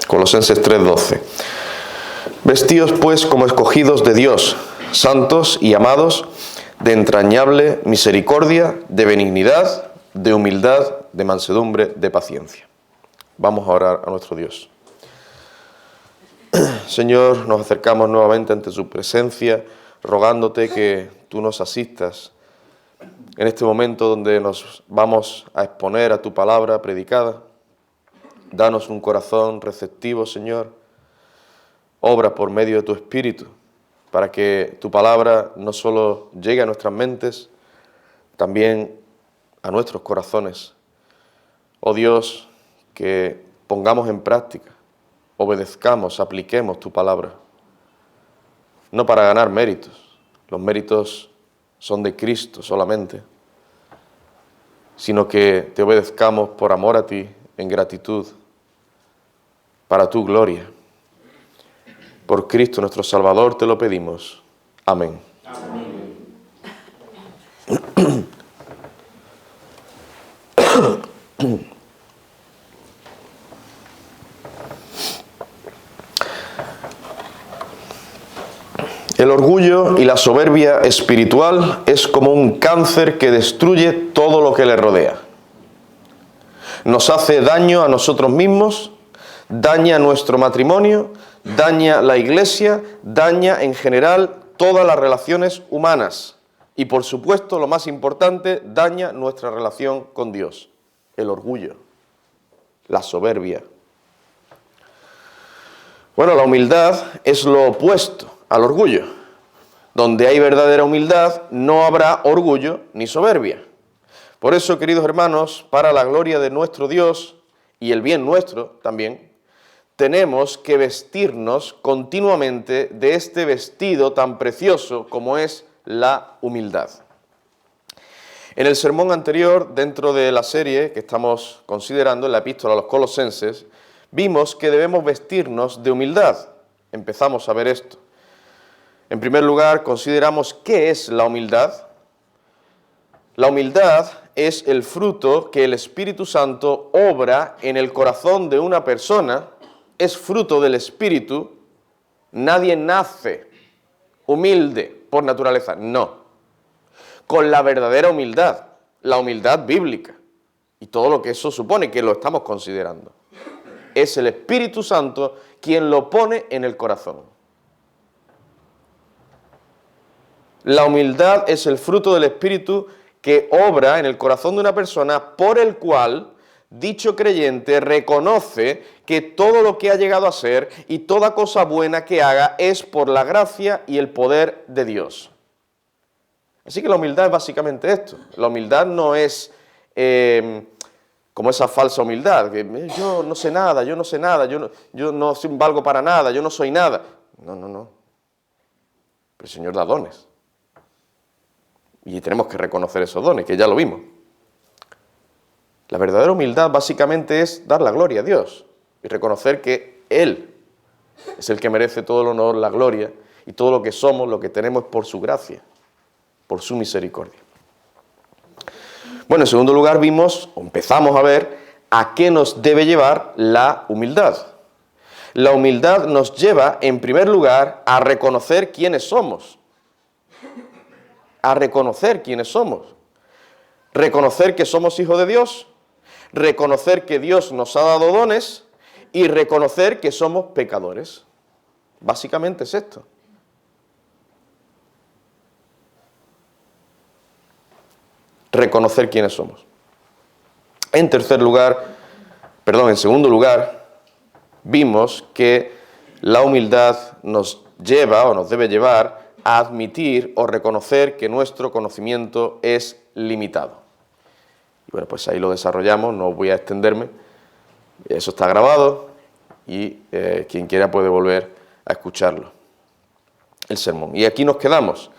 Colosenses 3:12. Vestíos pues como escogidos de Dios, santos y amados, de entrañable misericordia, de benignidad, de humildad, de mansedumbre, de paciencia. Vamos a orar a nuestro Dios. Señor, nos acercamos nuevamente ante su presencia, rogándote que tú nos asistas en este momento donde nos vamos a exponer a tu palabra predicada. Danos un corazón receptivo, Señor. Obra por medio de tu Espíritu, para que tu palabra no solo llegue a nuestras mentes, también a nuestros corazones. Oh Dios, que pongamos en práctica, obedezcamos, apliquemos tu palabra, no para ganar méritos, los méritos son de Cristo solamente, sino que te obedezcamos por amor a ti, en gratitud, para tu gloria. Por Cristo nuestro Salvador te lo pedimos. Amén. Amén. El orgullo y la soberbia espiritual es como un cáncer que destruye todo lo que le rodea. Nos hace daño a nosotros mismos, daña nuestro matrimonio, daña la iglesia, daña en general todas las relaciones humanas. Y por supuesto, lo más importante, daña nuestra relación con Dios. El orgullo, la soberbia. Bueno, la humildad es lo opuesto al orgullo. Donde hay verdadera humildad, no habrá orgullo ni soberbia. Por eso, queridos hermanos, para la gloria de nuestro Dios y el bien nuestro también, tenemos que vestirnos continuamente de este vestido tan precioso como es la humildad. En el sermón anterior, dentro de la serie que estamos considerando en la epístola a los Colosenses, vimos que debemos vestirnos de humildad. Empezamos a ver esto. En primer lugar, consideramos qué es la humildad. La humildad es el fruto que el Espíritu Santo obra en el corazón de una persona. Es fruto del Espíritu. Nadie nace humilde por naturaleza, no. Con la verdadera humildad, la humildad bíblica y todo lo que eso supone, que lo estamos considerando. Es el Espíritu Santo quien lo pone en el corazón. La humildad es el fruto del Espíritu que obra en el corazón de una persona por el cual dicho creyente reconoce que todo lo que ha llegado a ser y toda cosa buena que haga es por la gracia y el poder de Dios. Así que la humildad es básicamente esto. La humildad no es como esa falsa humildad, que yo no sé nada, yo no valgo para nada, yo no soy nada. No. Pero el Señor da dones. Y tenemos que reconocer esos dones, que ya lo vimos. La verdadera humildad básicamente es dar la gloria a Dios y reconocer que Él es el que merece todo el honor, la gloria y todo lo que somos, lo que tenemos es por su gracia, por su misericordia. Bueno, en segundo lugar empezamos a ver a qué nos debe llevar la humildad. La humildad nos lleva, en primer lugar, a reconocer quiénes somos. A reconocer quiénes somos. Reconocer que somos hijos de Dios, reconocer que Dios nos ha dado dones y reconocer que somos pecadores. Básicamente es esto. Reconocer quiénes somos. En segundo lugar, vimos que la humildad nos lleva o nos debe llevar a admitir o reconocer que nuestro conocimiento es limitado. Y bueno, pues ahí lo desarrollamos, no voy a extenderme. Eso está grabado y quien quiera puede volver a escucharlo, el sermón. Y aquí nos quedamos.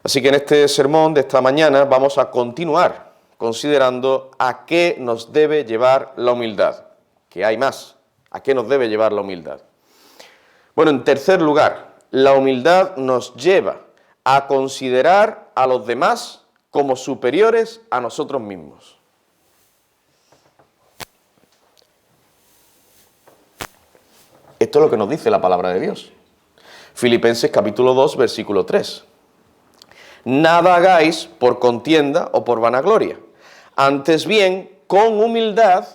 Así que en este sermón de esta mañana vamos a continuar considerando a qué nos debe llevar la humildad. Que hay más. ¿A qué nos debe llevar la humildad? Bueno, en tercer lugar, la humildad nos lleva a considerar a los demás como superiores a nosotros mismos. Esto es lo que nos dice la palabra de Dios. Filipenses capítulo 2, versículo 3. Nada hagáis por contienda o por vanagloria, antes bien, con humildad,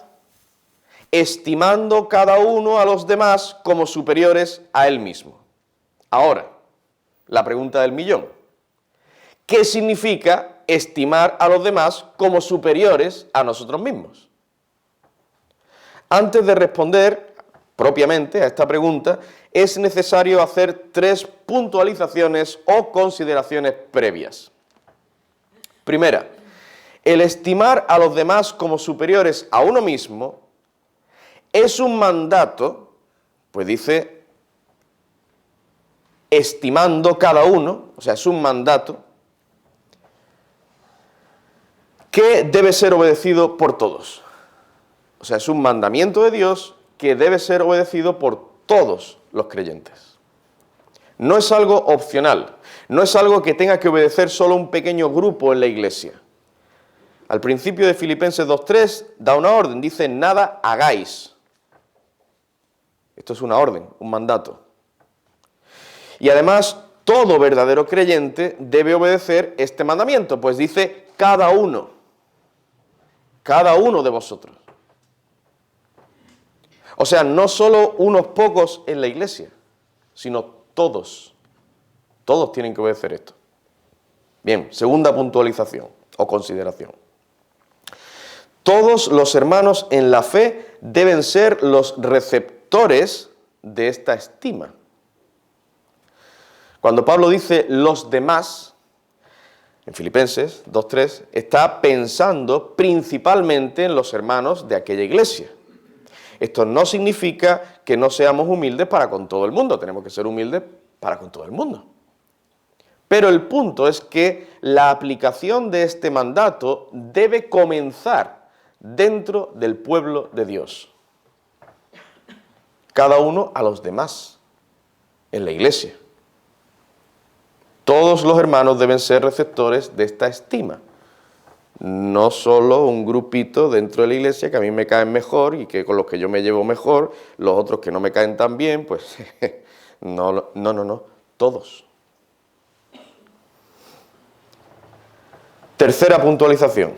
estimando cada uno a los demás como superiores a él mismo. Ahora, la pregunta del millón. ¿Qué significa estimar a los demás como superiores a nosotros mismos? Antes de responder propiamente a esta pregunta, es necesario hacer 3 puntualizaciones o consideraciones previas. Primera, el estimar a los demás como superiores a uno mismo es un mandato, pues dice, estimando cada uno, o sea, es un mandato que debe ser obedecido por todos. O sea, es un mandamiento de Dios que debe ser obedecido por todos los creyentes. No es algo opcional, no es algo que tenga que obedecer solo un pequeño grupo en la iglesia. Al principio de Filipenses 2.3 da una orden, dice, nada hagáis. Esto es una orden, un mandato. Y además, todo verdadero creyente debe obedecer este mandamiento, pues dice, cada uno de vosotros. O sea, no solo unos pocos en la iglesia, sino todos. Todos tienen que obedecer esto. Bien, segunda puntualización o consideración. Todos los hermanos en la fe deben ser los receptores de esta estima. Cuando Pablo dice los demás, en Filipenses 2.3, está pensando principalmente en los hermanos de aquella iglesia. Esto no significa que no seamos humildes para con todo el mundo, tenemos que ser humildes para con todo el mundo. Pero el punto es que la aplicación de este mandato debe comenzar dentro del pueblo de Dios. Cada uno a los demás, en la iglesia. Todos los hermanos deben ser receptores de esta estima. No solo un grupito dentro de la iglesia que a mí me caen mejor y que con los que yo me llevo mejor, los otros que no me caen tan bien, pues no, todos. Tercera puntualización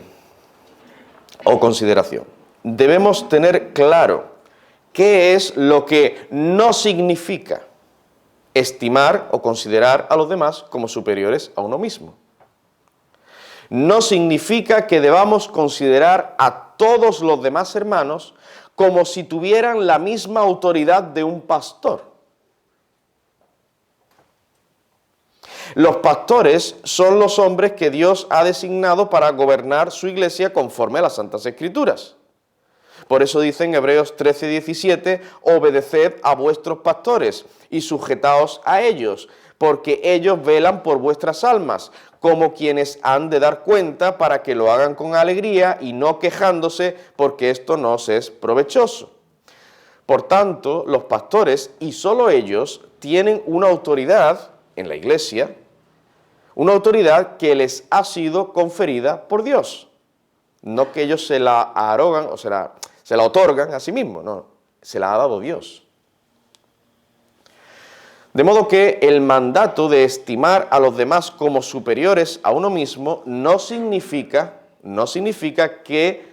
o consideración. Debemos tener claro qué es lo que no significa estimar o considerar a los demás como superiores a uno mismo. No significa que debamos considerar a todos los demás hermanos como si tuvieran la misma autoridad de un pastor. Los pastores son los hombres que Dios ha designado para gobernar su iglesia conforme a las Santas Escrituras. Por eso dice en Hebreos 13:17, obedeced a vuestros pastores y sujetaos a ellos, porque ellos velan por vuestras almas, como quienes han de dar cuenta para que lo hagan con alegría y no quejándose, porque esto no os es provechoso. Por tanto, los pastores, y solo ellos, tienen una autoridad en la iglesia, una autoridad que les ha sido conferida por Dios. No que ellos se la arrogan o se la otorgan a sí mismos, no, se la ha dado Dios. De modo que el mandato de estimar a los demás como superiores a uno mismo no significa que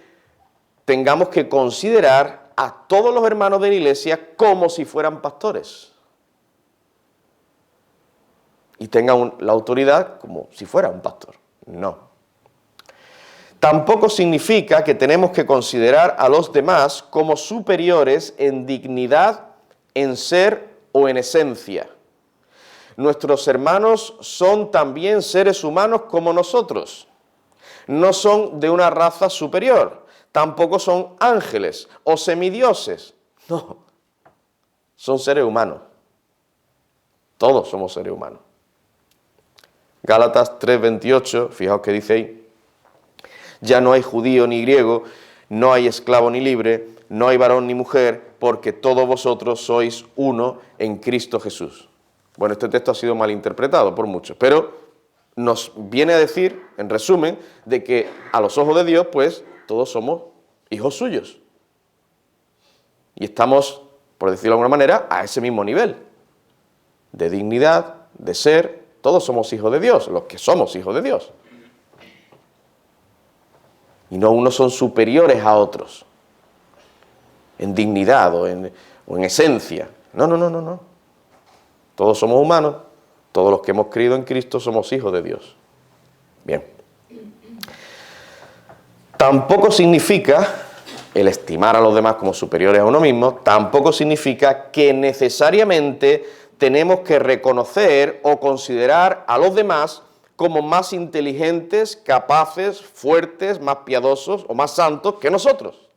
tengamos que considerar a todos los hermanos de la iglesia como si fueran pastores. Y tengan la autoridad como si fuera un pastor. No. Tampoco significa que tenemos que considerar a los demás como superiores en dignidad, en ser o en esencia. Nuestros hermanos son también seres humanos como nosotros. No son de una raza superior, tampoco son ángeles o semidioses. No, son seres humanos. Todos somos seres humanos. Gálatas 3:28, fijaos que dice ahí, ya no hay judío ni griego, no hay esclavo ni libre, no hay varón ni mujer, porque todos vosotros sois uno en Cristo Jesús. Bueno, este texto ha sido mal interpretado por muchos, pero nos viene a decir, en resumen, de que a los ojos de Dios, pues, todos somos hijos suyos. Y estamos por decirlo de alguna manera, a ese mismo nivel de dignidad, de ser. Todos somos hijos de Dios, los que somos hijos de Dios. Y no unos son superiores a otros, en dignidad o en esencia. No, no, no, no, no. Todos somos humanos, todos los que hemos creído en Cristo somos hijos de Dios. Bien. Tampoco significa, el estimar a los demás como superiores a uno mismo, tampoco significa que necesariamente tenemos que reconocer o considerar a los demás como más inteligentes, capaces, fuertes, más piadosos o más santos que nosotros.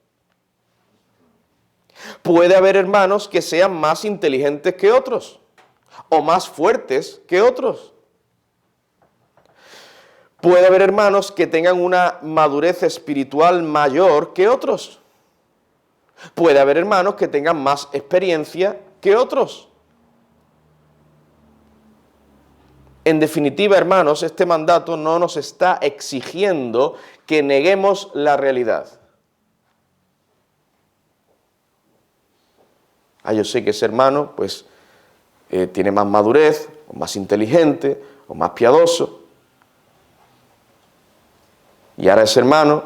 Puede haber hermanos que sean más inteligentes que otros, o más fuertes que otros. Puede haber hermanos que tengan una madurez espiritual mayor que otros. Puede haber hermanos que tengan más experiencia que otros. En definitiva, hermanos, este mandato no nos está exigiendo que neguemos la realidad. Yo sé que ese hermano, pues, tiene más madurez, o más inteligente, o más piadoso. Y ahora ese hermano,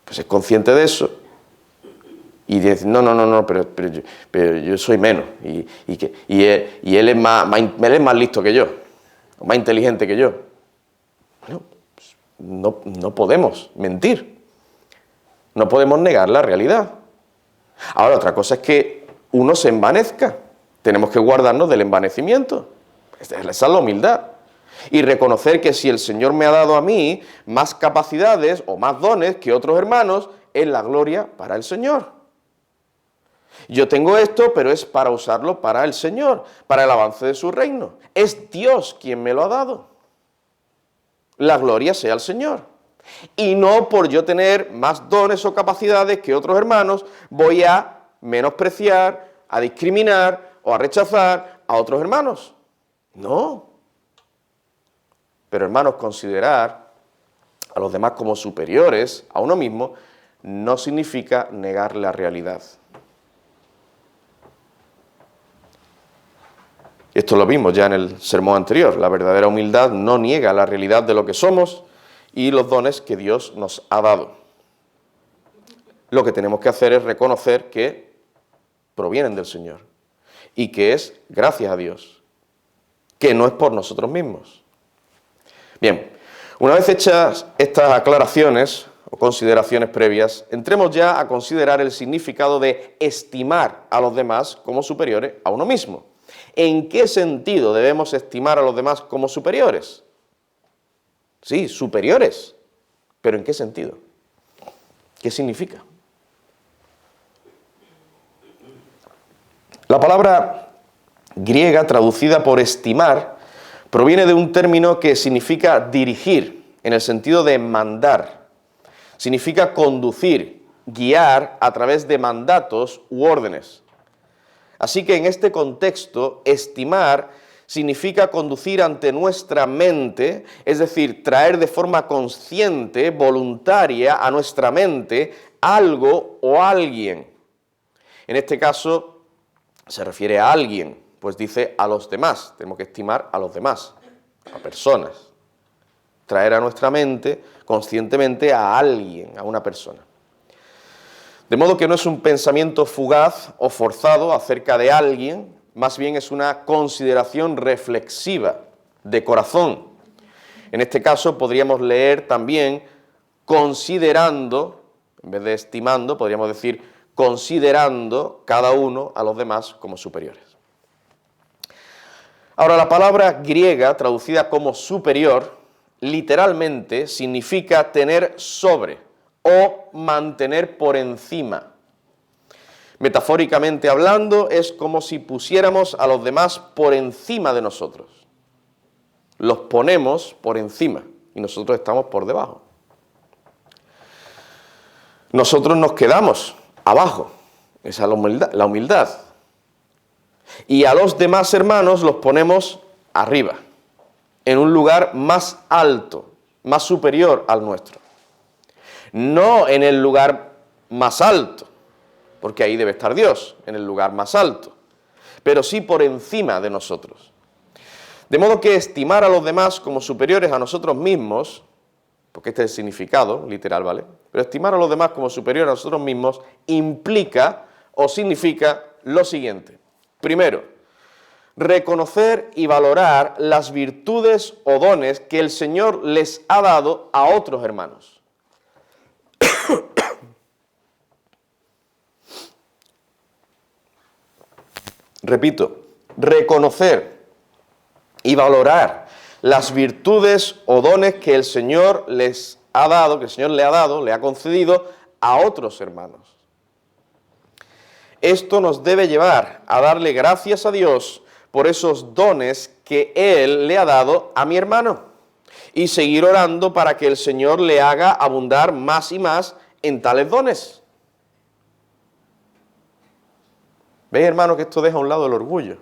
pues, es consciente de eso. Y dice, no, pero yo soy menos. Y él es más listo que yo, o más inteligente que yo. Bueno, pues, no podemos mentir. No podemos negar la realidad. Ahora, otra cosa es que uno se envanezca. Tenemos que guardarnos del envanecimiento. Esa es la humildad. Y reconocer que si el Señor me ha dado a mí más capacidades o más dones que otros hermanos, es la gloria para el Señor. Yo tengo esto, pero es para usarlo para el Señor, para el avance de su reino. Es Dios quien me lo ha dado. La gloria sea al Señor. Y no por yo tener más dones o capacidades que otros hermanos, voy a menospreciar, a discriminar o a rechazar a otros hermanos. No. Pero hermanos, considerar a los demás como superiores a uno mismo no significa negar la realidad. Esto lo vimos ya en el sermón anterior. La verdadera humildad no niega la realidad de lo que somos y los dones que Dios nos ha dado. Lo que tenemos que hacer es reconocer que provienen del Señor y que es gracias a Dios, que no es por nosotros mismos. Bien, una vez hechas estas aclaraciones o consideraciones previas, entremos ya a considerar el significado de estimar a los demás como superiores a uno mismo. ¿En qué sentido debemos estimar a los demás como superiores? Sí, superiores, pero ¿en qué sentido? ¿Qué significa? La palabra griega traducida por estimar proviene de un término que significa dirigir, en el sentido de mandar. Significa conducir, guiar a través de mandatos u órdenes. Así que en este contexto, estimar significa conducir ante nuestra mente, es decir, traer de forma consciente, voluntaria a nuestra mente algo o alguien. En este caso se refiere a alguien, pues dice a los demás. Tenemos que estimar a los demás, a personas. Traer a nuestra mente conscientemente a alguien, a una persona. De modo que no es un pensamiento fugaz o forzado acerca de alguien, más bien es una consideración reflexiva, de corazón. En este caso podríamos leer también considerando, en vez de estimando, podríamos decir considerando cada uno a los demás como superiores. Ahora, la palabra griega traducida como superior, literalmente significa tener sobre o mantener por encima. Metafóricamente hablando, es como si pusiéramos a los demás por encima de nosotros. Los ponemos por encima y nosotros estamos por debajo. Nosotros nos quedamos abajo, esa es la humildad. Y a los demás hermanos los ponemos arriba, en un lugar más alto, más superior al nuestro. No en el lugar más alto, porque ahí debe estar Dios, en el lugar más alto, pero sí por encima de nosotros. De modo que estimar a los demás como superiores a nosotros mismos, porque este es el significado literal, ¿vale? Pero estimar a los demás como superiores a nosotros mismos implica o significa lo siguiente. Primero, reconocer y valorar las virtudes o dones que el Señor les ha dado a otros hermanos. Repito, reconocer y valorar las virtudes o dones que el Señor les ha dado, que el Señor le ha dado, le ha concedido a otros hermanos. Esto nos debe llevar a darle gracias a Dios por esos dones que Él le ha dado a mi hermano y seguir orando para que el Señor le haga abundar más y más en tales dones. ¿Veis, hermano, que esto deja a un lado el orgullo,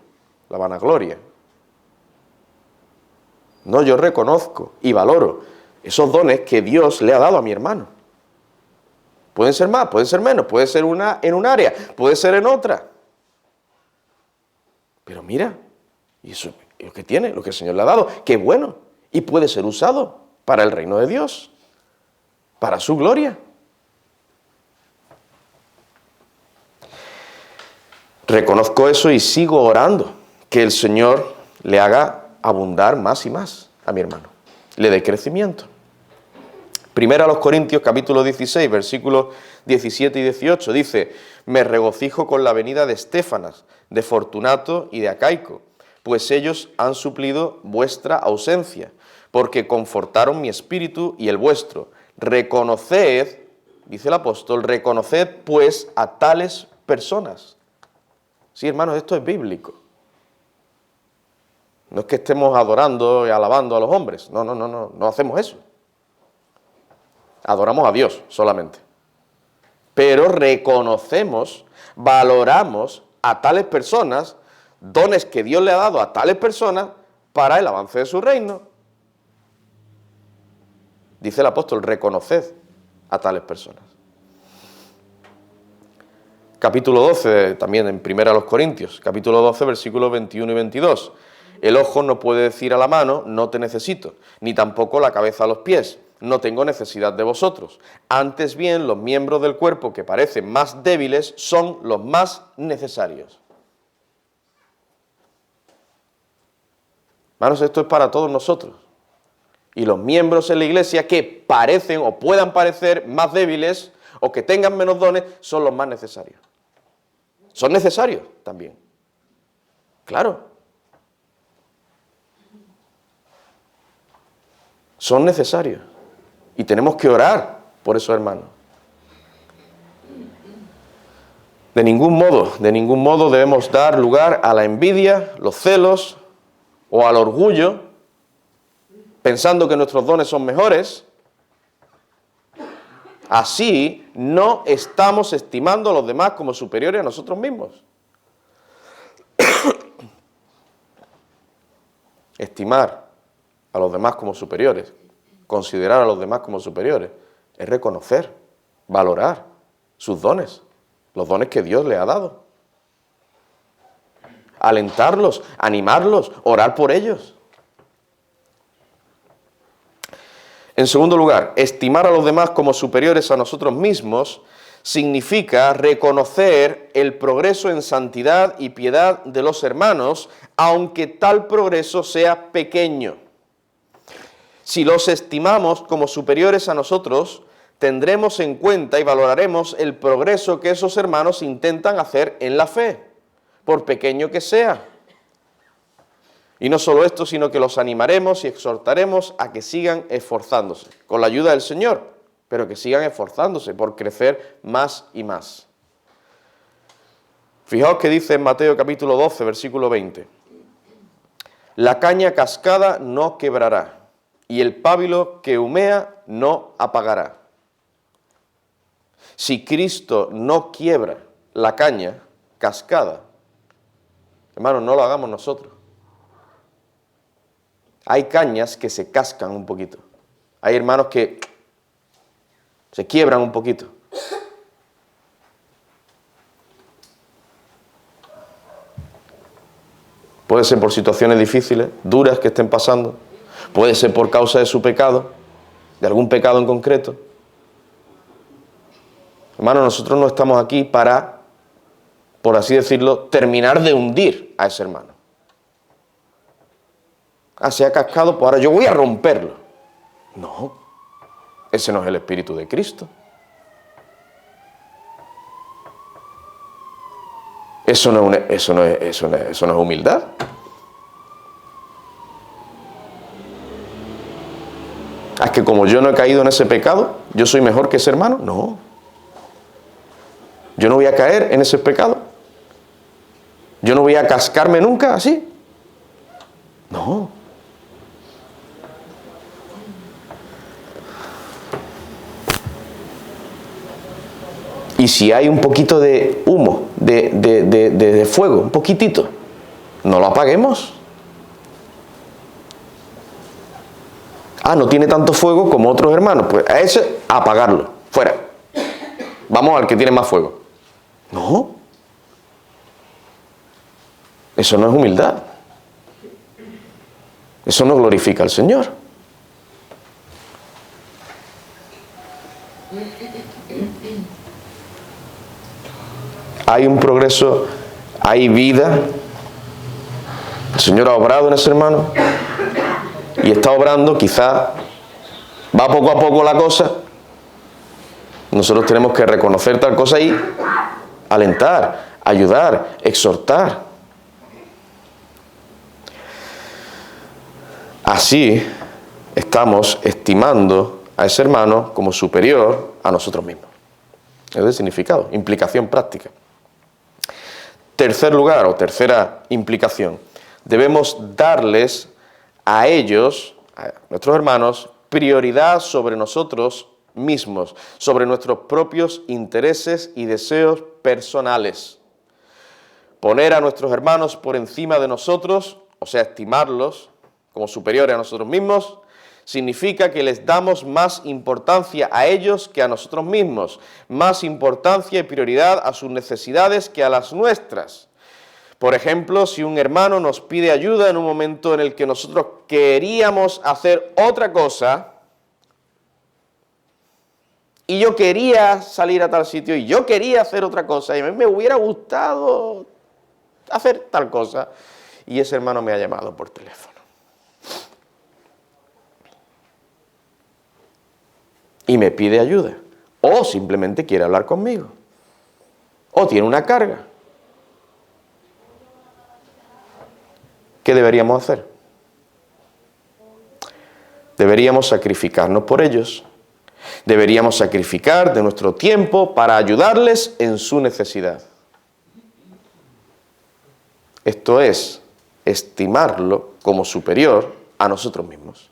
la vanagloria? No, yo reconozco y valoro esos dones que Dios le ha dado a mi hermano. Pueden ser más, pueden ser menos, puede ser en un área, puede ser en otra. Pero mira, y eso es lo que tiene, lo que el Señor le ha dado, que es bueno y puede ser usado para el reino de Dios, para su gloria. Reconozco eso y sigo orando que el Señor le haga abundar más y más a mi hermano, le dé crecimiento. Primera a los Corintios, capítulo 16, versículos 17 y 18, dice: me regocijo con la venida de Estéfanas, de Fortunato y de Acaico, pues ellos han suplido vuestra ausencia, porque confortaron mi espíritu y el vuestro. Reconoced, dice el apóstol, reconoced pues a tales personas. Sí, hermanos, esto es bíblico. No es que estemos adorando y alabando a los hombres. No hacemos eso. Adoramos a Dios solamente. Pero reconocemos, valoramos a tales personas, dones que Dios le ha dado a tales personas para el avance de su reino. Dice el apóstol, reconoced a tales personas. Capítulo 12, también en Primera a los Corintios, capítulo 12, versículos 21 y 22. El ojo no puede decir a la mano, no te necesito, ni tampoco la cabeza a los pies, no tengo necesidad de vosotros. Antes bien, los miembros del cuerpo que parecen más débiles son los más necesarios. Hermanos, esto es para todos nosotros. Y los miembros en la iglesia que parecen o puedan parecer más débiles o que tengan menos dones son los más necesarios. Son necesarios también. Claro. Son necesarios. Y tenemos que orar por esos hermanos. De ningún modo debemos dar lugar a la envidia, los celos o al orgullo, pensando que nuestros dones son mejores. Así no estamos estimando a los demás como superiores a nosotros mismos. Estimar a los demás como superiores, considerar a los demás como superiores, es reconocer, valorar sus dones, los dones que Dios le ha dado. Alentarlos, animarlos, orar por ellos. En segundo lugar, estimar a los demás como superiores a nosotros mismos significa reconocer el progreso en santidad y piedad de los hermanos, aunque tal progreso sea pequeño. Si los estimamos como superiores a nosotros, tendremos en cuenta y valoraremos el progreso que esos hermanos intentan hacer en la fe, por pequeño que sea. Y no solo esto, sino que los animaremos y exhortaremos a que sigan esforzándose, con la ayuda del Señor, pero que sigan esforzándose por crecer más y más. Fijaos que dice en Mateo capítulo 12, versículo 20. La caña cascada no quebrará, y el pábilo que humea no apagará. Si Cristo no quiebra la caña cascada, hermanos, no lo hagamos nosotros. Hay cañas que se cascan un poquito. Hay hermanos que se quiebran un poquito. Puede ser por situaciones difíciles, duras que estén pasando. Puede ser por causa de su pecado, de algún pecado en concreto. Hermano, nosotros no estamos aquí para, por así decirlo, terminar de hundir a ese hermano. Ah, se ha cascado, pues ahora yo voy a romperlo. No, ese no es el Espíritu de Cristo. Eso no es humildad. Es que como yo no he caído en ese pecado, ¿yo soy mejor que ese hermano? No. Yo no voy a caer en ese pecado. Yo no voy a cascarme nunca así. No. Y si hay un poquito de humo, de fuego, un poquitito, no lo apaguemos. Ah, no tiene tanto fuego como otros hermanos, pues a ese apagarlo, fuera. Vamos al que tiene más fuego. No. Eso no es humildad. Eso no glorifica al Señor. Hay un progreso, hay vida. El Señor ha obrado en ese hermano y está obrando, quizá va poco a poco la cosa. Nosotros tenemos que reconocer tal cosa y alentar, ayudar, exhortar. Así estamos estimando a ese hermano como superior a nosotros mismos. Es el significado, implicación práctica. Tercer lugar o tercera implicación, debemos darles a ellos, a nuestros hermanos, prioridad sobre nosotros mismos, sobre nuestros propios intereses y deseos personales. Poner a nuestros hermanos por encima de nosotros, o sea, estimarlos como superiores a nosotros mismos, significa que les damos más importancia a ellos que a nosotros mismos, más importancia y prioridad a sus necesidades que a las nuestras. Por ejemplo, si un hermano nos pide ayuda en un momento en el que nosotros queríamos hacer otra cosa, y yo quería salir a tal sitio, y yo quería hacer otra cosa, y a mí me hubiera gustado hacer tal cosa, y ese hermano me ha llamado por teléfono. Y me pide ayuda, o simplemente quiere hablar conmigo, o tiene una carga. ¿Qué deberíamos hacer? Deberíamos sacrificarnos por ellos, deberíamos sacrificar de nuestro tiempo para ayudarles en su necesidad. Esto es estimarlo como superior a nosotros mismos.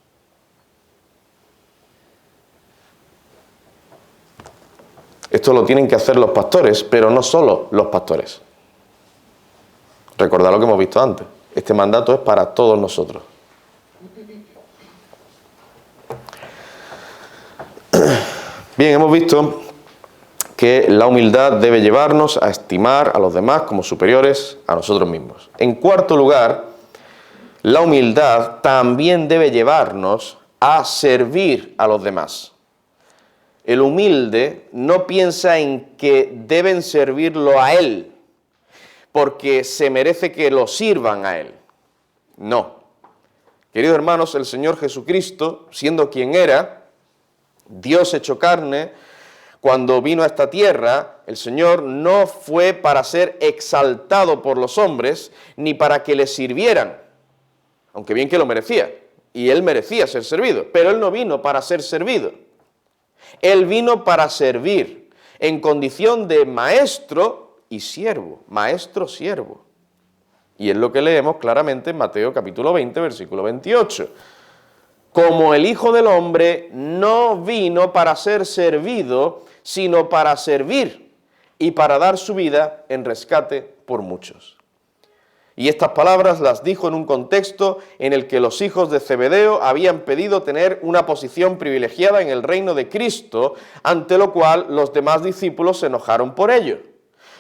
Esto lo tienen que hacer los pastores, pero no solo los pastores. Recordad lo que hemos visto antes. Este mandato es para todos nosotros. Bien, hemos visto que la humildad debe llevarnos a estimar a los demás como superiores a nosotros mismos. En cuarto lugar, la humildad también debe llevarnos a servir a los demás. El humilde no piensa en que deben servirlo a él, porque se merece que lo sirvan a él. No. Queridos hermanos, el Señor Jesucristo, siendo quien era, Dios hecho carne, cuando vino a esta tierra, el Señor no fue para ser exaltado por los hombres, ni para que le sirvieran, aunque bien que lo merecía, y Él merecía ser servido, pero Él no vino para ser servido. Él vino para servir, en condición de maestro y siervo, maestro-siervo. Y es lo que leemos claramente en Mateo capítulo 20, versículo 28. Como el Hijo del Hombre no vino para ser servido, sino para servir y para dar su vida en rescate por muchos. Y estas palabras las dijo en un contexto en el que los hijos de Zebedeo habían pedido tener una posición privilegiada en el reino de Cristo, ante lo cual los demás discípulos se enojaron por ello.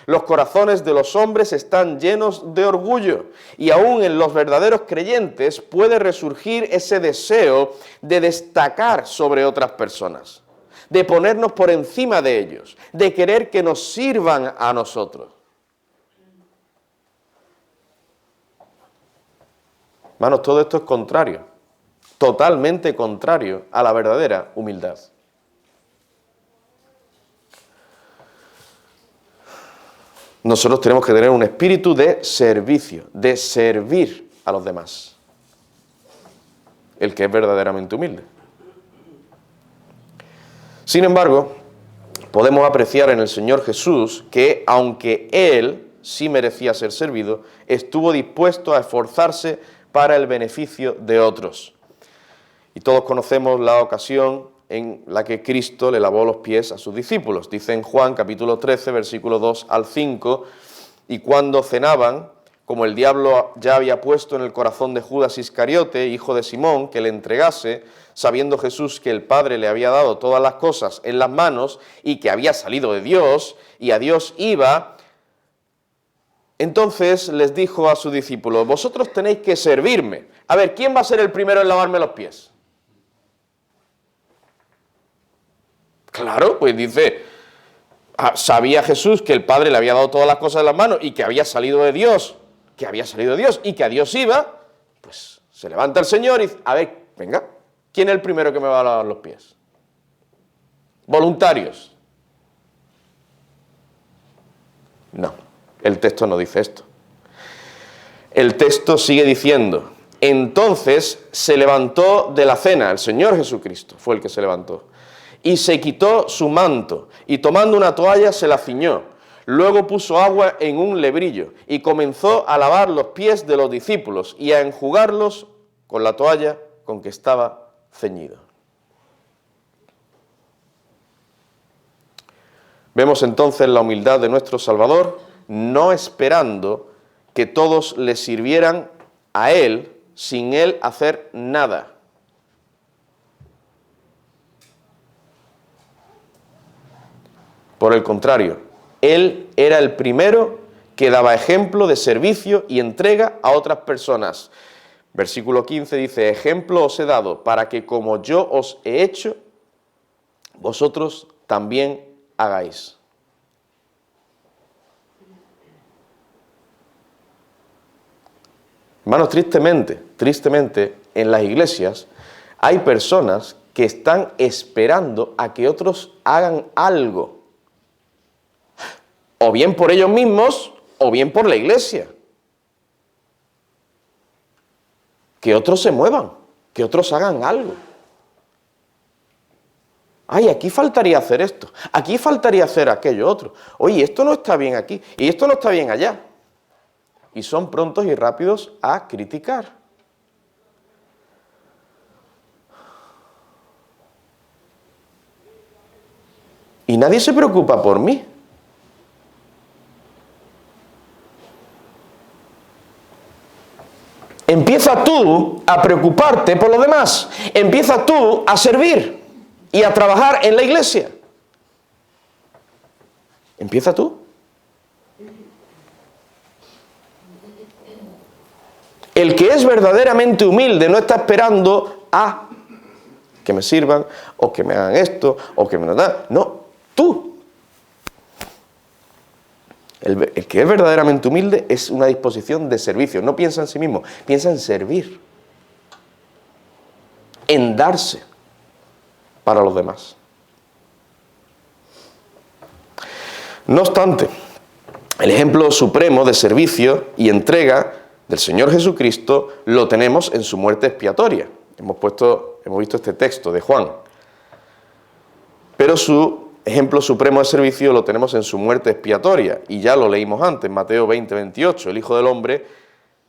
Los corazones de los hombres están llenos de orgullo y aún en los verdaderos creyentes puede resurgir ese deseo de destacar sobre otras personas, de ponernos por encima de ellos, de querer que nos sirvan a nosotros. Hermanos, todo esto es contrario, totalmente contrario a la verdadera humildad. Nosotros tenemos que tener un espíritu de servicio, de servir a los demás. El que es verdaderamente humilde. Sin embargo, podemos apreciar en el Señor Jesús que, aunque Él sí merecía ser servido, estuvo dispuesto a esforzarse para el beneficio de otros. Y todos conocemos la ocasión en la que Cristo le lavó los pies a sus discípulos. Dice en Juan capítulo 13, versículo 2 al 5, y cuando cenaban, como el diablo ya había puesto en el corazón de Judas Iscariote, hijo de Simón, que le entregase, sabiendo Jesús que el Padre le había dado todas las cosas en las manos y que había salido de Dios y a Dios iba, entonces les dijo a sus discípulos, vosotros tenéis que servirme. A ver, ¿quién va a ser el primero en lavarme los pies? Claro, pues dice, sabía Jesús que el Padre le había dado todas las cosas en las manos y que había salido de Dios, y que a Dios iba, pues se levanta el Señor y dice, a ver, venga, ¿quién es el primero que me va a lavar los pies? Voluntarios. No, el texto no dice esto. El texto sigue diciendo, entonces se levantó de la cena, el Señor Jesucristo fue el que se levantó, y se quitó su manto, y tomando una toalla se la ciñó. Luego puso agua en un lebrillo, y comenzó a lavar los pies de los discípulos, y a enjugarlos con la toalla con que estaba ceñido. Vemos entonces la humildad de nuestro Salvador, no esperando que todos le sirvieran a Él, sin Él hacer nada. Por el contrario, Él era el primero que daba ejemplo de servicio y entrega a otras personas. Versículo 15 dice, ejemplo os he dado para que como yo os he hecho, vosotros también hagáis. Hermanos, tristemente, en las iglesias hay personas que están esperando a que otros hagan algo. O bien por ellos mismos, o bien por la iglesia. Que otros se muevan, que otros hagan algo. Ay, aquí faltaría hacer esto, aquí faltaría hacer aquello otro. Oye, esto no está bien aquí, y esto no está bien allá. Y son prontos y rápidos a criticar. Y nadie se preocupa por mí. Empieza tú a preocuparte por los demás. Empieza tú a servir y a trabajar en la iglesia. Empieza tú. El que es verdaderamente humilde no está esperando a que me sirvan, o que me hagan esto, o que me lo dan. No, tú. El que es verdaderamente humilde es una disposición de servicio. No piensa en sí mismo, piensa en servir. En darse para los demás. No obstante, el ejemplo supremo de servicio y entrega del Señor Jesucristo lo tenemos en su muerte expiatoria. Hemos visto este texto de Juan. Pero su ejemplo supremo de servicio lo tenemos en su muerte expiatoria, y ya lo leímos antes, Mateo 20, 28. El Hijo del Hombre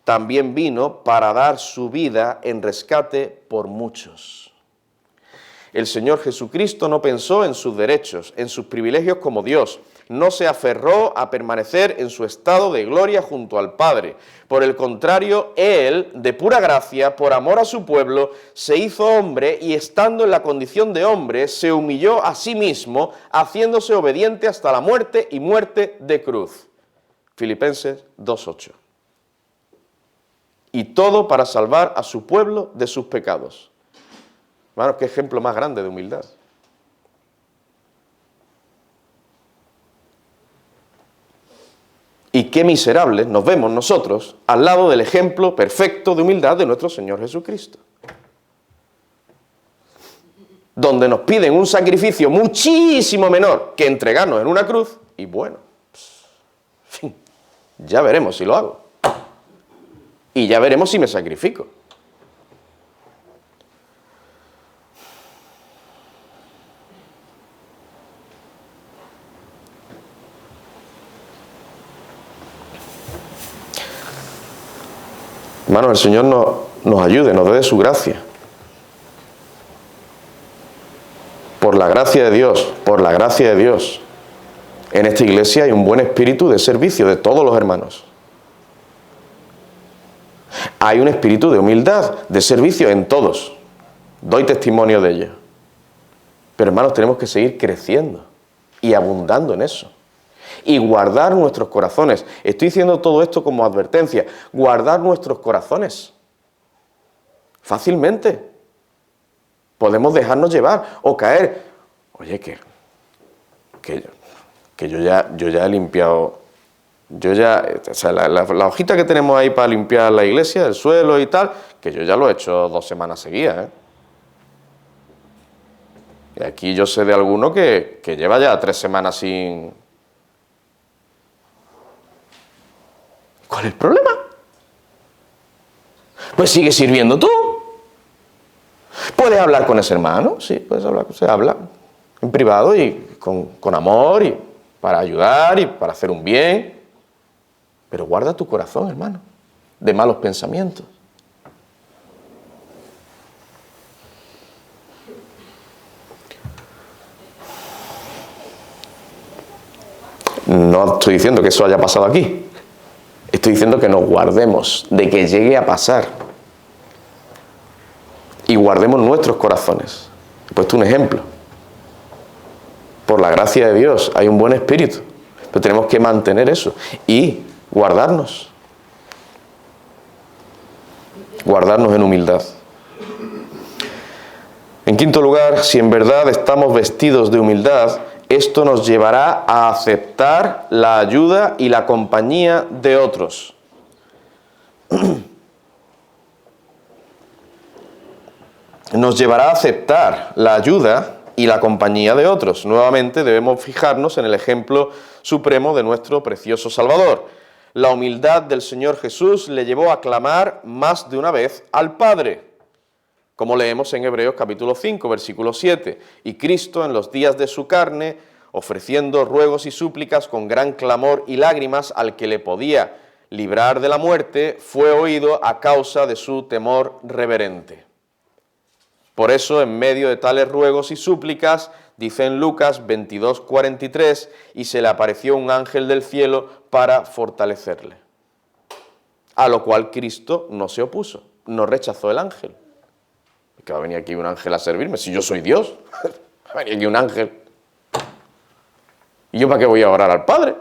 también vino para dar su vida en rescate por muchos. El Señor Jesucristo no pensó en sus derechos, en sus privilegios como Dios. No se aferró a permanecer en su estado de gloria junto al Padre. Por el contrario, Él, de pura gracia, por amor a su pueblo, se hizo hombre y estando en la condición de hombre, se humilló a sí mismo, haciéndose obediente hasta la muerte y muerte de cruz. Filipenses 2:8. Y todo para salvar a su pueblo de sus pecados. Hermanos, qué ejemplo más grande de humildad. Y qué miserables nos vemos nosotros al lado del ejemplo perfecto de humildad de nuestro Señor Jesucristo. Donde nos piden un sacrificio muchísimo menor que entregarnos en una cruz, y bueno, en fin, ya veremos si lo hago. Y ya veremos si me sacrifico. Hermanos, el Señor nos ayude, nos dé de su gracia. Por la gracia de Dios, en esta iglesia hay un buen espíritu de servicio de todos los hermanos. Hay un espíritu de humildad, de servicio en todos. Doy testimonio de ello. Pero hermanos, tenemos que seguir creciendo y abundando en eso. Y guardar nuestros corazones. Estoy diciendo todo esto como advertencia. Guardar nuestros corazones. Fácilmente. Podemos dejarnos llevar o caer. Oye, que yo ya he limpiado. O sea, la hojita que tenemos ahí para limpiar la iglesia, el suelo y tal, que yo ya lo he hecho 2 semanas seguidas, ¿eh? Y aquí yo sé de alguno que lleva ya 3 semanas sin... ¿Cuál es el problema? Pues sigue sirviendo tú. ¿Puedes hablar con ese hermano? Sí, puedes hablar, se habla en privado y con amor y para ayudar y para hacer un bien. Pero guarda tu corazón, hermano, de malos pensamientos. No estoy diciendo que eso haya pasado aquí. Estoy diciendo que nos guardemos de que llegue a pasar. Y guardemos nuestros corazones. He puesto un ejemplo. Por la gracia de Dios hay un buen espíritu. Pero tenemos que mantener eso. Y guardarnos. Guardarnos en humildad. En quinto lugar, si en verdad estamos vestidos de humildad, esto nos llevará a aceptar la ayuda y la compañía de otros. Nos llevará a aceptar la ayuda y la compañía de otros. Nuevamente debemos fijarnos en el ejemplo supremo de nuestro precioso Salvador. La humildad del Señor Jesús le llevó a clamar más de una vez al Padre, como leemos en Hebreos capítulo 5, versículo 7. Y Cristo, en los días de su carne, ofreciendo ruegos y súplicas con gran clamor y lágrimas al que le podía librar de la muerte, fue oído a causa de su temor reverente. Por eso, en medio de tales ruegos y súplicas, dice en Lucas 22:43, y se le apareció un ángel del cielo para fortalecerle. A lo cual Cristo no se opuso, no rechazó el ángel. Que va a venir aquí un ángel a servirme, si yo soy Dios, va a venir aquí un ángel. ¿Y yo para qué voy a orar al Padre?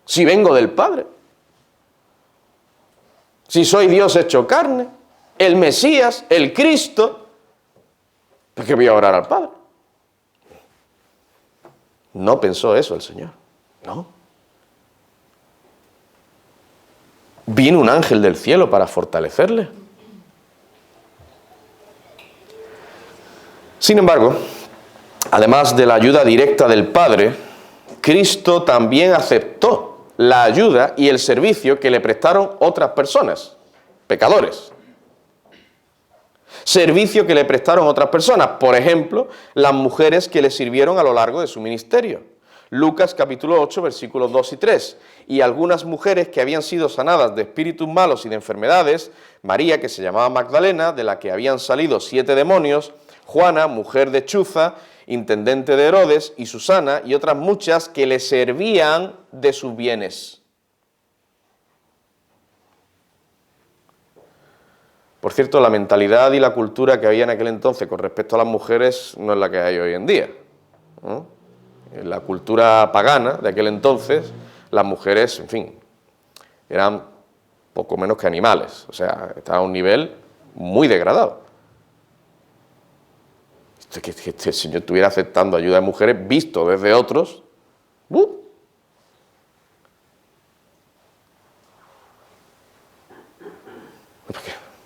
Si vengo del Padre. Si soy Dios hecho carne, el Mesías, el Cristo, ¿para qué voy a orar al Padre? No pensó eso el Señor, no. Vino un ángel del cielo para fortalecerle. Sin embargo, además de la ayuda directa del Padre, Cristo también aceptó la ayuda y el servicio que le prestaron otras personas, pecadores. Servicio que le prestaron otras personas, por ejemplo, las mujeres que le sirvieron a lo largo de su ministerio. Lucas capítulo 8, versículos 2 y 3. Y algunas mujeres que habían sido sanadas de espíritus malos y de enfermedades, María, que se llamaba Magdalena, de la que habían salido 7 demonios, Juana, mujer de Chuza, intendente de Herodes, y Susana, y otras muchas que le servían de sus bienes. Por cierto, la mentalidad y la cultura que había en aquel entonces con respecto a las mujeres no es la que hay hoy en día, ¿no? En la cultura pagana de aquel entonces, las mujeres, en fin, eran poco menos que animales, o sea, estaban a un nivel muy degradado. Que este señor estuviera aceptando ayuda de mujeres visto desde otros,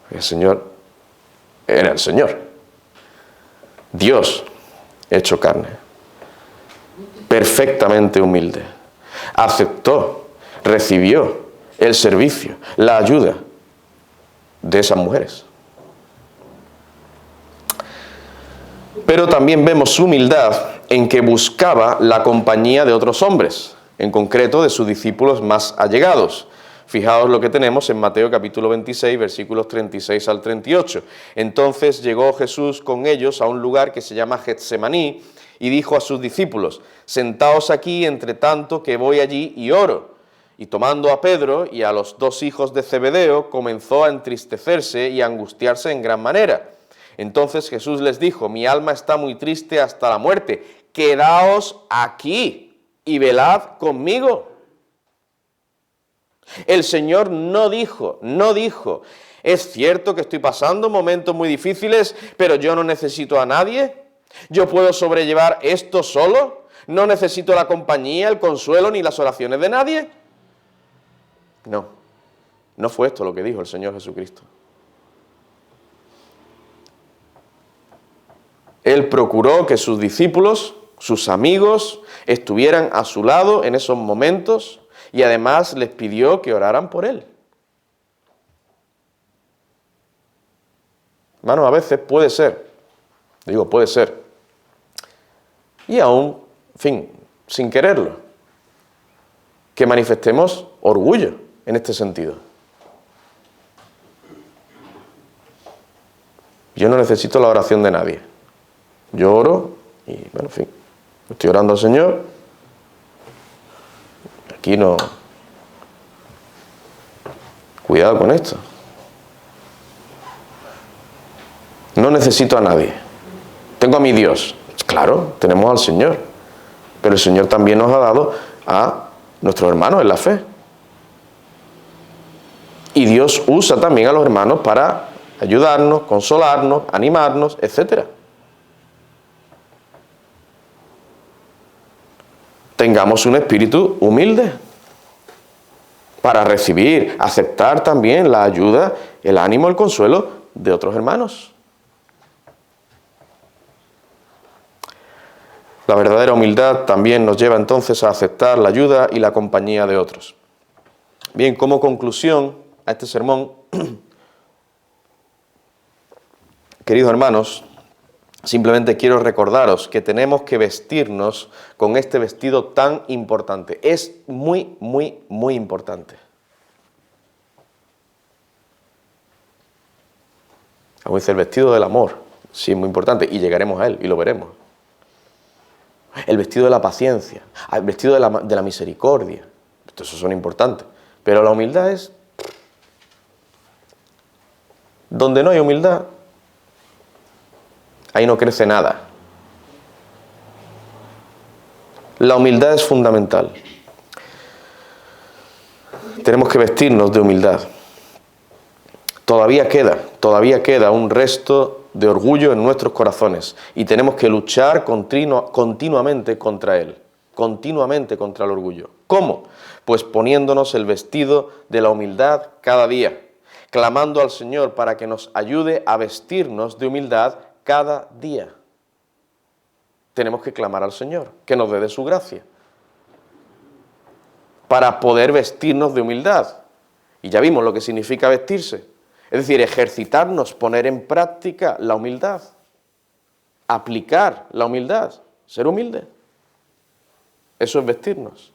el Señor era el Señor, Dios hecho carne, perfectamente humilde, aceptó, recibió el servicio, la ayuda de esas mujeres. Pero también vemos su humildad en que buscaba la compañía de otros hombres, en concreto de sus discípulos más allegados. Fijaos lo que tenemos en Mateo capítulo 26, versículos 36 al 38. Entonces llegó Jesús con ellos a un lugar que se llama Getsemaní y dijo a sus discípulos: sentaos aquí entre tanto que voy allí y oro. Y tomando a Pedro y a los 2 hijos de Zebedeo, comenzó a entristecerse y a angustiarse en gran manera. Entonces Jesús les dijo: mi alma está muy triste hasta la muerte, quedaos aquí y velad conmigo. El Señor no dijo, es cierto que estoy pasando momentos muy difíciles, pero yo no necesito a nadie, yo puedo sobrellevar esto solo, no necesito la compañía, el consuelo ni las oraciones de nadie. No fue esto lo que dijo el Señor Jesucristo. Él procuró que sus discípulos, sus amigos, estuvieran a su lado en esos momentos y además les pidió que oraran por él. Hermanos, a veces puede ser, y aún, en fin, sin quererlo, que manifestemos orgullo en este sentido. Yo no necesito la oración de nadie. Yo oro y, bueno, en fin, estoy orando al Señor. Aquí no... Cuidado con esto. No necesito a nadie. Tengo a mi Dios. Claro, tenemos al Señor. Pero el Señor también nos ha dado a nuestros hermanos en la fe. Y Dios usa también a los hermanos para ayudarnos, consolarnos, animarnos, etcétera. Tengamos un espíritu humilde para recibir, aceptar también la ayuda, el ánimo, el consuelo de otros hermanos. La verdadera humildad también nos lleva entonces a aceptar la ayuda y la compañía de otros. Bien, como conclusión a este sermón, queridos hermanos, simplemente quiero recordaros que tenemos que vestirnos con este vestido tan importante. Es muy, muy, muy importante. Vamos a decir, el vestido del amor, sí, es muy importante, y llegaremos a él, y lo veremos. El vestido de la paciencia, el vestido de la misericordia, esos son importantes. Pero la humildad es... Donde no hay humildad, ahí no crece nada. La humildad es fundamental. Tenemos que vestirnos de humildad. Todavía queda un resto de orgullo en nuestros corazones y tenemos que luchar continuamente contra él, continuamente contra el orgullo. ¿Cómo? Pues poniéndonos el vestido de la humildad cada día, clamando al Señor para que nos ayude a vestirnos de humildad cada día. Tenemos que clamar al Señor, que nos dé de su gracia, para poder vestirnos de humildad. Y ya vimos lo que significa vestirse. Es decir, ejercitarnos, poner en práctica la humildad, aplicar la humildad, ser humilde. Eso es vestirnos.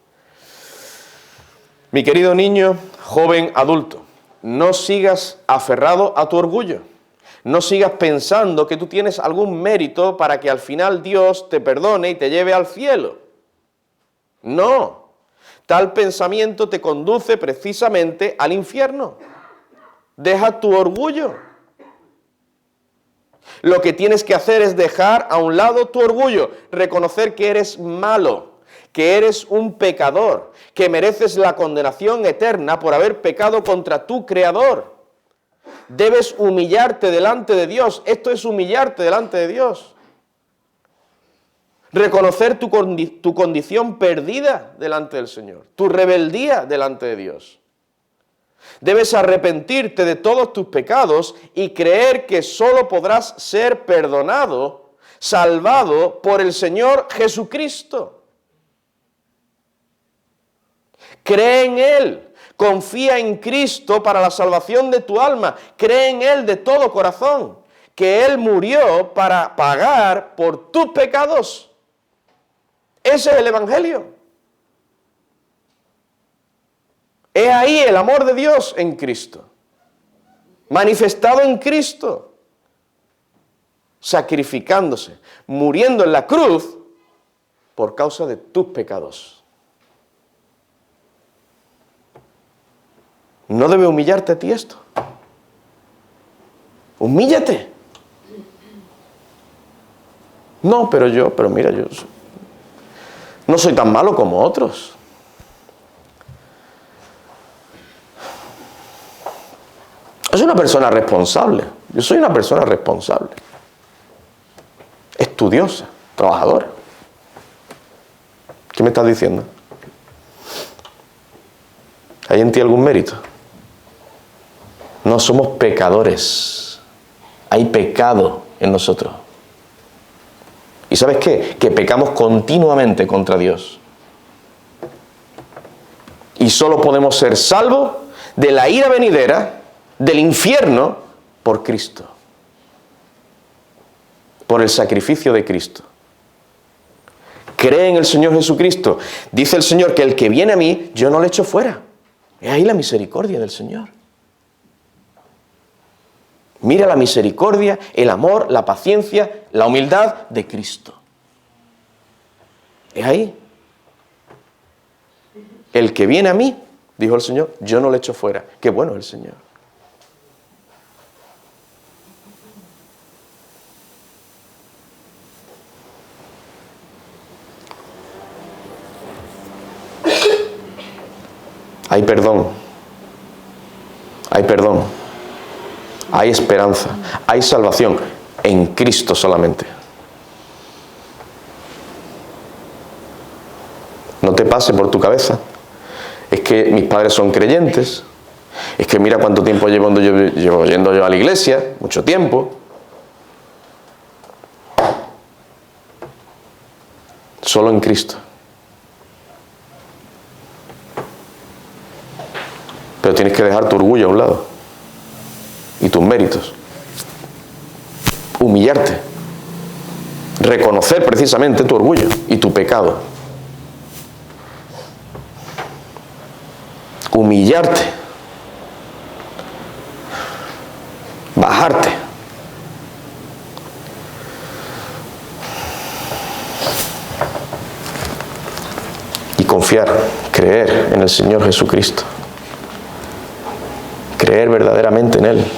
Mi querido niño, joven, adulto, no sigas aferrado a tu orgullo. No sigas pensando que tú tienes algún mérito para que al final Dios te perdone y te lleve al cielo. No, tal pensamiento te conduce precisamente al infierno. Deja tu orgullo. Lo que tienes que hacer es dejar a un lado tu orgullo, reconocer que eres malo, que eres un pecador, que mereces la condenación eterna por haber pecado contra tu Creador. Debes humillarte delante de Dios. Esto es humillarte delante de Dios. Reconocer tu condición perdida delante del Señor, tu rebeldía delante de Dios. Debes arrepentirte de todos tus pecados y creer que solo podrás ser perdonado, salvado por el Señor Jesucristo. Cree en Él, confía en Cristo para la salvación de tu alma, cree en Él de todo corazón, que Él murió para pagar por tus pecados. Ese es el Evangelio. Es ahí el amor de Dios en Cristo, manifestado en Cristo, sacrificándose, muriendo en la cruz por causa de tus pecados. ¿No debe humillarte a ti esto? Humíllate. No, pero mira, yo no soy tan malo como otros. Yo soy una persona responsable. Yo soy una persona responsable. Estudiosa, trabajadora. ¿Qué me estás diciendo? ¿Hay en ti algún mérito? No somos pecadores. Hay pecado en nosotros. ¿Y sabes qué? Que pecamos continuamente contra Dios. Y solo podemos ser salvos de la ira venidera, del infierno, por Cristo. Por el sacrificio de Cristo. Cree en el Señor Jesucristo. Dice el Señor que el que viene a mí, yo no le echo fuera. Es ahí la misericordia del Señor. Mira la misericordia, el amor, la paciencia, la humildad de Cristo. Es ahí. El que viene a mí, dijo el Señor, yo no le echo fuera. Qué bueno es el Señor. Hay perdón. Hay perdón. Hay esperanza. Hay salvación en Cristo solamente. No te pase por tu cabeza. Es que mis padres son creyentes. Es que mira cuánto tiempo llevo yendo yo a la iglesia. Mucho tiempo. Solo en Cristo. Pero tienes que dejar tu orgullo a un lado. Y tus méritos. Humillarte. Reconocer precisamente tu orgullo y tu pecado. Humillarte. Bajarte. Y confiar, creer en el Señor Jesucristo. Creer verdaderamente en Él.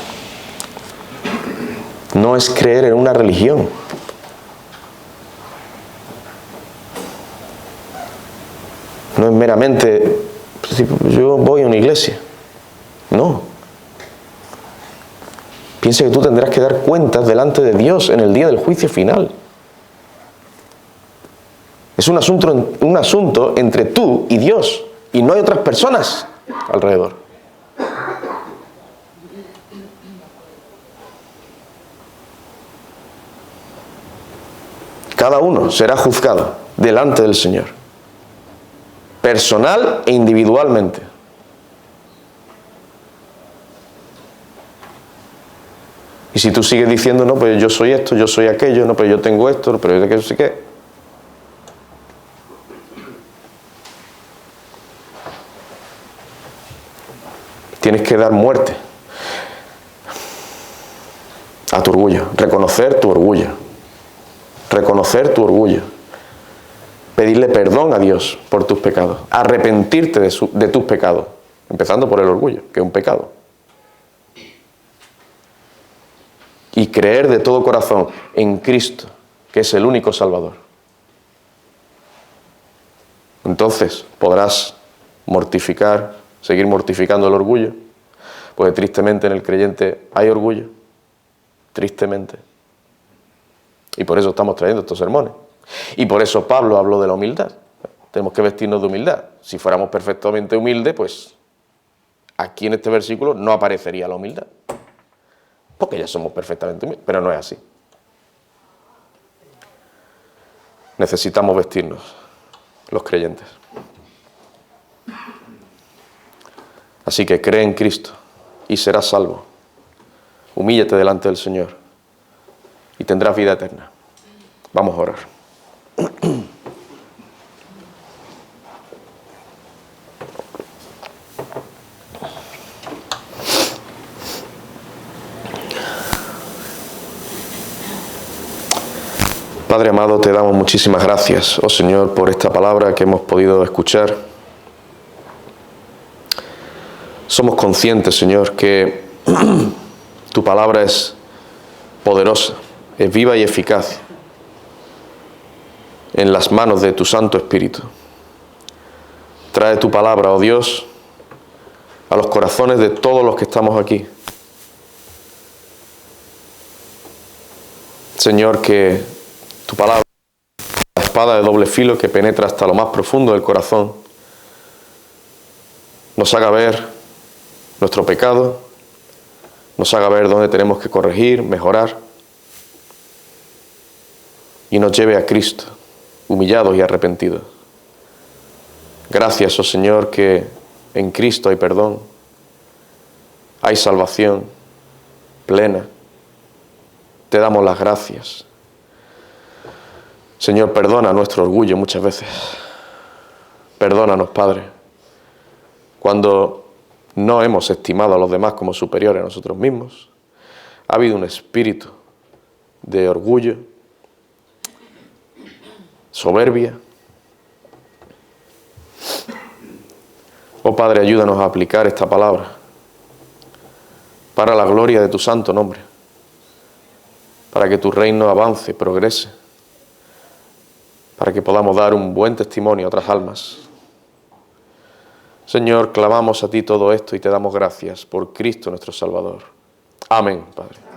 No es creer en una religión. No es meramente, yo voy a una iglesia. No. Piensa que tú tendrás que dar cuentas delante de Dios en el día del juicio final. Es un asunto entre tú y Dios. Y no hay otras personas alrededor. Cada uno será juzgado delante del Señor, personal e individualmente. Y si tú sigues diciendo, no, pues yo soy esto, yo soy aquello, no, pero yo tengo esto, no, pero yo que no sé qué. Tienes que dar muerte a tu orgullo, reconocer tu orgullo. Reconocer tu orgullo, pedirle perdón a Dios por tus pecados, arrepentirte de tus pecados, empezando por el orgullo, que es un pecado, y creer de todo corazón en Cristo, que es el único Salvador. Entonces podrás seguir mortificando el orgullo, porque tristemente en el creyente hay orgullo, tristemente. Y por eso estamos trayendo estos sermones. Y por eso Pablo habló de la humildad. Tenemos que vestirnos de humildad. Si fuéramos perfectamente humildes, pues aquí en este versículo no aparecería la humildad. Porque ya somos perfectamente humildes, pero no es así. Necesitamos vestirnos, los creyentes. Así que cree en Cristo y serás salvo. Humíllate delante del Señor y tendrás vida eterna. Vamos a orar. Padre amado, te damos muchísimas gracias, oh Señor, por esta palabra que hemos podido escuchar. Somos conscientes, Señor, que tu palabra es poderosa, es viva y eficaz en las manos de tu Santo Espíritu. Trae tu palabra, oh Dios, a los corazones de todos los que estamos aquí. Señor, que tu palabra, la espada de doble filo que penetra hasta lo más profundo del corazón, nos haga ver nuestro pecado, nos haga ver dónde tenemos que corregir, mejorar, y nos lleve a Cristo, humillados y arrepentidos. Gracias, oh Señor, que en Cristo hay perdón, hay salvación plena. Te damos las gracias. Señor, perdona nuestro orgullo muchas veces. Perdónanos, Padre, cuando no hemos estimado a los demás como superiores a nosotros mismos. Ha habido un espíritu de orgullo, soberbia. Oh Padre, ayúdanos a aplicar esta palabra para la gloria de tu santo nombre, para que tu reino avance, progrese, para que podamos dar un buen testimonio a otras almas. Señor, clamamos a ti todo esto y te damos gracias por Cristo nuestro Salvador. Amén, Padre.